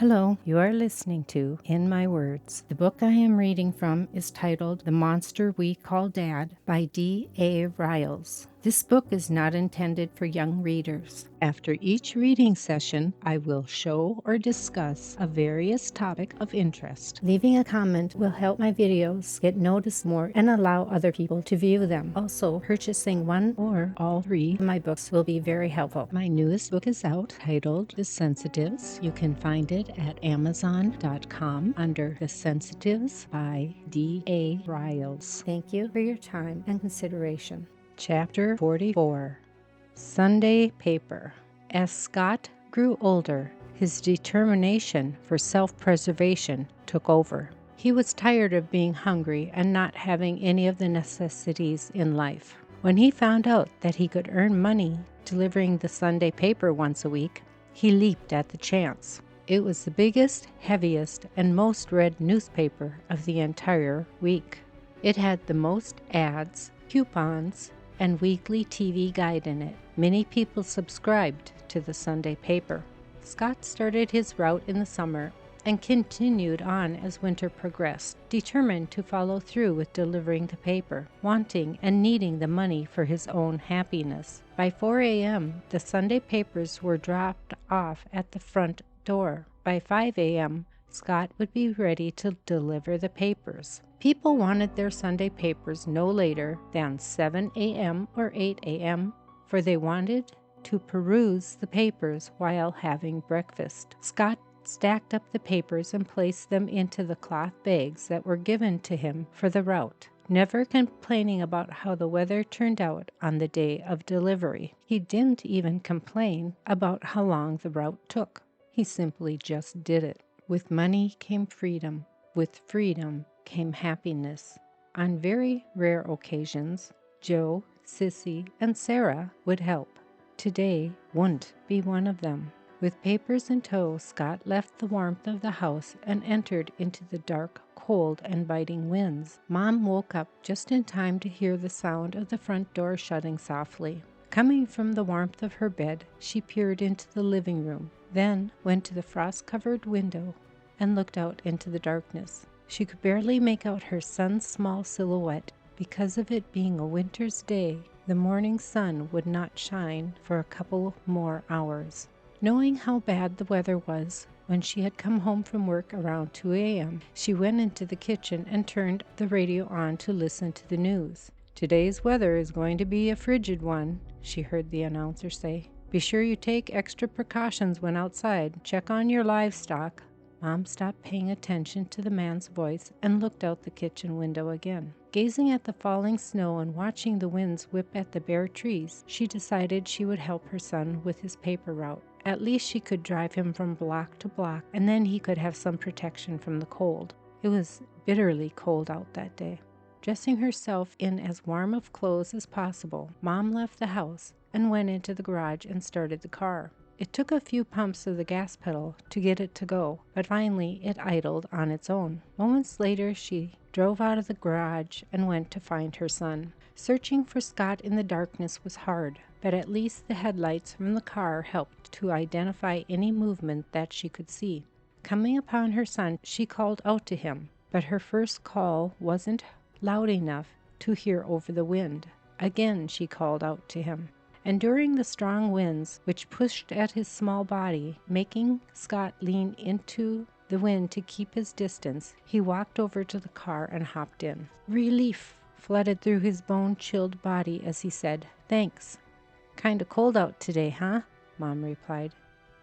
Hello, you are listening to In My Words. The book I am reading from is titled The Monster We Call Dad by D.A. Riles. This book is not intended for young readers. After each reading session, I will show or discuss a various topic of interest. Leaving a comment will help my videos get noticed more and allow other people to view them. Also, purchasing one or all three of my books will be very helpful. My newest book is out, titled The Sensitives. You can find it at Amazon.com under The Sensitives by D.A. Riles. Thank you for your time and consideration. Chapter 44, Sunday Paper. As Scott grew older, his determination for self-preservation took over. He was tired of being hungry and not having any of the necessities in life. When he found out that he could earn money delivering the Sunday paper once a week, he leaped at the chance. It was the biggest, heaviest, and most read newspaper of the entire week. It had the most ads, coupons, and weekly TV guide in it. Many people subscribed to the Sunday paper. Scott started his route in the summer and continued on as winter progressed, determined to follow through with delivering the paper, wanting and needing the money for his own happiness. By 4 a.m., the Sunday papers were dropped off at the front door. By 5 a.m., Scott would be ready to deliver the papers. People wanted their Sunday papers no later than 7 a.m. or 8 a.m., for they wanted to peruse the papers while having breakfast. Scott stacked up the papers and placed them into the cloth bags that were given to him for the route, never complaining about how the weather turned out on the day of delivery. He didn't even complain about how long the route took. He simply just did it. With money came freedom. With freedom came happiness. On very rare occasions, Joe, Sissy, and Sarah would help. Today wouldn't be one of them. With papers in tow, Scott left the warmth of the house and entered into the dark, cold, and biting winds. Mom woke up just in time to hear the sound of the front door shutting softly. Coming from the warmth of her bed, she peered into the living room, then went to the frost-covered window and looked out into the darkness. She could barely make out her son's small silhouette. Because of it being a winter's day, the morning sun would not shine for a couple more hours. Knowing how bad the weather was, when she had come home from work around 2 a.m., she went into the kitchen and turned the radio on to listen to the news. "Today's weather is going to be a frigid one," she heard the announcer say. "Be sure you take extra precautions when outside. Check on your livestock." Mom stopped paying attention to the man's voice and looked out the kitchen window again. Gazing at the falling snow and watching the winds whip at the bare trees, she decided she would help her son with his paper route. At least she could drive him from block to block, and then he could have some protection from the cold. It was bitterly cold out that day. Dressing herself in as warm of clothes as possible, Mom left the house and went into the garage and started the car. It took a few pumps of the gas pedal to get it to go, but finally it idled on its own. Moments later, she drove out of the garage and went to find her son. Searching for Scott in the darkness was hard, but at least the headlights from the car helped to identify any movement that she could see. Coming upon her son, she called out to him, but her first call wasn't loud enough to hear over the wind. Again she called out to him. And during the strong winds, which pushed at his small body, making Scott lean into the wind to keep his distance, he walked over to the car and hopped in. Relief flooded through his bone-chilled body as he said, "Thanks." "Kinda cold out today, huh?" Mom replied.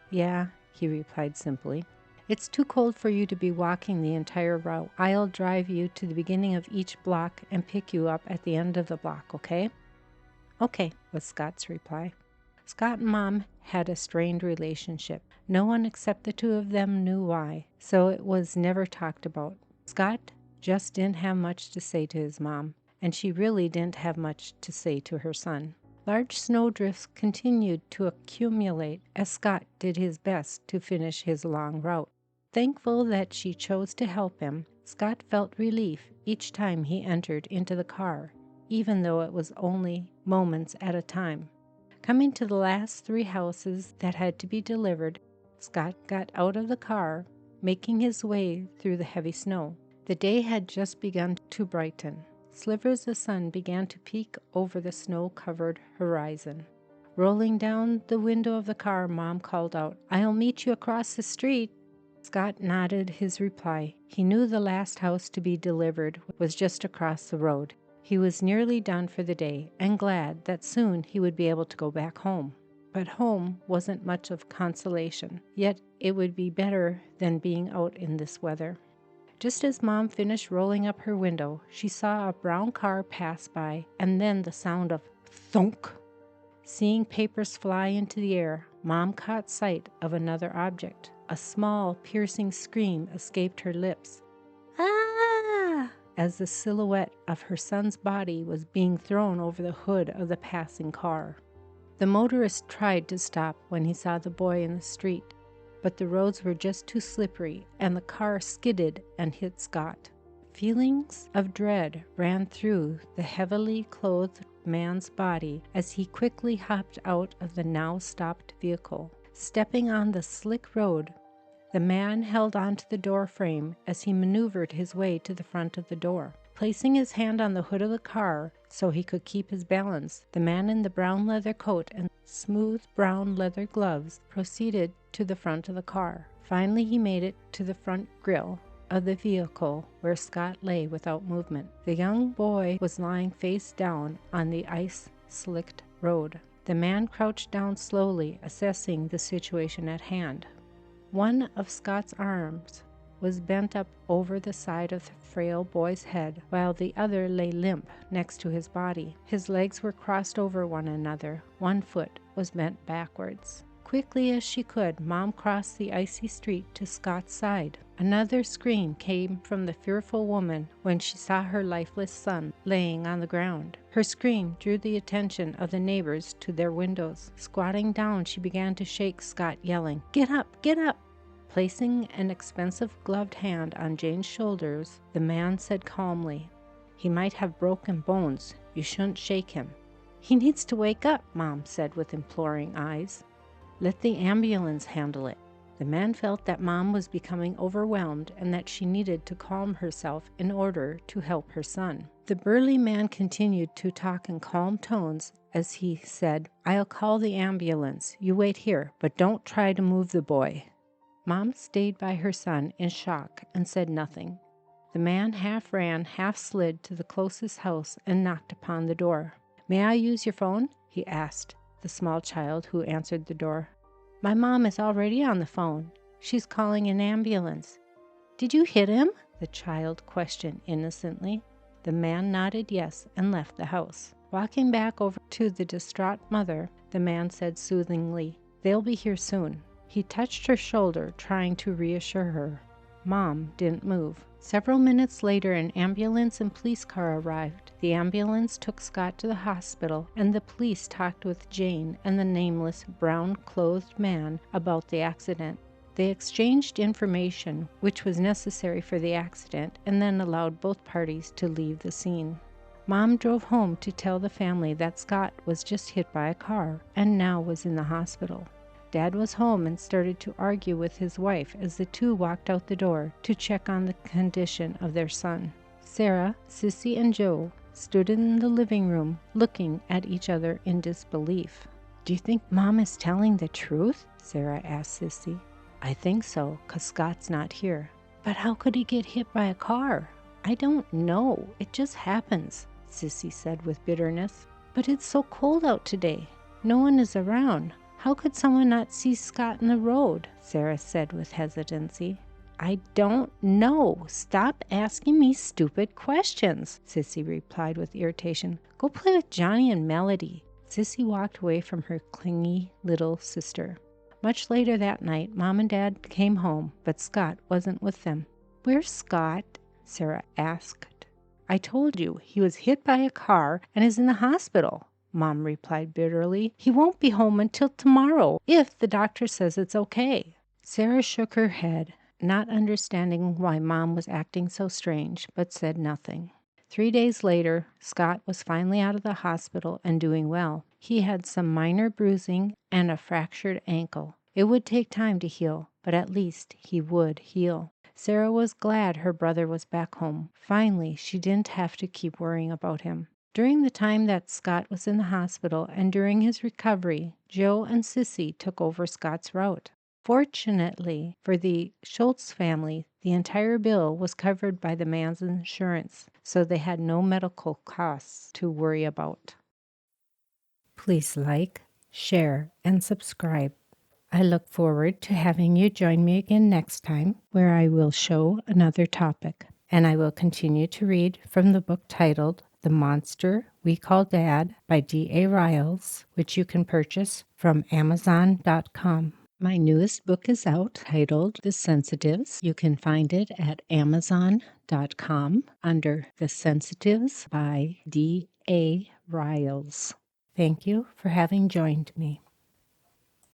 "Yeah," he replied simply. "It's too cold for you to be walking the entire route. I'll drive you to the beginning of each block and pick you up at the end of the block, okay?" "Okay," was Scott's reply. Scott and Mom had a strained relationship. No one except the two of them knew why, so it was never talked about. Scott just didn't have much to say to his mom, and she really didn't have much to say to her son. Large snowdrifts continued to accumulate as Scott did his best to finish his long route. Thankful that she chose to help him, Scott felt relief each time he entered into the car, even though it was only moments at a time. Coming to the last 3 houses that had to be delivered, Scott got out of the car, making his way through the heavy snow. The day had just begun to brighten. Slivers of sun began to peek over the snow-covered horizon. Rolling down the window of the car, Mom called out, "I'll meet you across the street." Scott nodded his reply. He knew the last house to be delivered was just across the road. He was nearly done for the day and glad that soon he would be able to go back home. But home wasn't much of consolation, yet it would be better than being out in this weather. Just as Mom finished rolling up her window, she saw a brown car pass by and then the sound of thunk. Seeing papers fly into the air, Mom caught sight of another object. A small, piercing scream escaped her lips. "Ah!" as the silhouette of her son's body was being thrown over the hood of the passing car. The motorist tried to stop when he saw the boy in the street, but the roads were just too slippery and the car skidded and hit Scott. Feelings of dread ran through the heavily clothed man's body as he quickly hopped out of the now stopped vehicle. Stepping on the slick road, the man held onto the door frame as he maneuvered his way to the front of the door. Placing his hand on the hood of the car so he could keep his balance, the man in the brown leather coat and smooth brown leather gloves proceeded to the front of the car. Finally, he made it to the front grille of the vehicle where Scott lay without movement. The young boy was lying face down on the ice-slicked road. The man crouched down slowly, assessing the situation at hand. One of Scott's arms was bent up over the side of the frail boy's head, while the other lay limp next to his body. His legs were crossed over one another. One foot was bent backwards. Quickly as she could, Mom crossed the icy street to Scott's side. Another scream came from the fearful woman when she saw her lifeless son laying on the ground. Her scream drew the attention of the neighbors to their windows. Squatting down, she began to shake Scott, yelling, "Get up! Get up!" Placing an expensive gloved hand on Jane's shoulders, the man said calmly, "He might have broken bones. You shouldn't shake him." "He needs to wake up," Mom said with imploring eyes. "Let the ambulance handle it." The man felt that Mom was becoming overwhelmed and that she needed to calm herself in order to help her son. The burly man continued to talk in calm tones as he said, "I'll call the ambulance. You wait here, but don't try to move the boy." Mom stayed by her son in shock and said nothing. The man half ran, half slid to the closest house and knocked upon the door. "May I use your phone?" he asked the small child who answered the door. "My mom is already on the phone. She's calling an ambulance." "Did you hit him?" the child questioned innocently. The man nodded yes and left the house. Walking back over to the distraught mother, the man said soothingly, "They'll be here soon." He touched her shoulder, trying to reassure her. Mom didn't move. Several minutes later, an ambulance and police car arrived. The ambulance took Scott to the hospital, and the police talked with Jane and the nameless, brown-clothed man about the accident. They exchanged information, which was necessary for the accident, and then allowed both parties to leave the scene. Mom drove home to tell the family that Scott was just hit by a car and now was in the hospital. Dad was home and started to argue with his wife as the two walked out the door to check on the condition of their son. Sarah, Sissy, and Joe stood in the living room looking at each other in disbelief. "Do you think Mom is telling the truth?" Sarah asked Sissy. "I think so, 'cause Scott's not here." "But how could he get hit by a car?" "I don't know. It just happens," Sissy said with bitterness. "But it's so cold out today. No one is around. How could someone not see Scott in the road?" Sarah said with hesitancy. "I don't know. Stop asking me stupid questions," Sissy replied with irritation. "Go play with Johnny and Melody." Sissy walked away from her clingy little sister. Much later that night, Mom and Dad came home, but Scott wasn't with them. "Where's Scott?" Sarah asked. "I told you, he was hit by a car and is in the hospital," Mom replied bitterly. "He won't be home until tomorrow, if the doctor says it's okay." Sarah shook her head, not understanding why Mom was acting so strange, but said nothing. 3 days later, Scott was finally out of the hospital and doing well. He had some minor bruising and a fractured ankle, It would take time to heal, but at least he would heal. Sarah was glad her brother was back home. Finally, she didn't have to keep worrying about him. During the time that Scott was in the hospital and during his recovery, Joe and Sissy took over Scott's route. Fortunately for the Schultz family, the entire bill was covered by the man's insurance, so they had no medical costs to worry about. Please like, share, and subscribe. I look forward to having you join me again next time, where I will show another topic, and I will continue to read from the book titled The Monster We Call Dad by D.A. Riles, which you can purchase from Amazon.com. My newest book is out, titled The Sensitives. You can find it at Amazon.com under The Sensitives by D.A. Riles. Thank you for having joined me.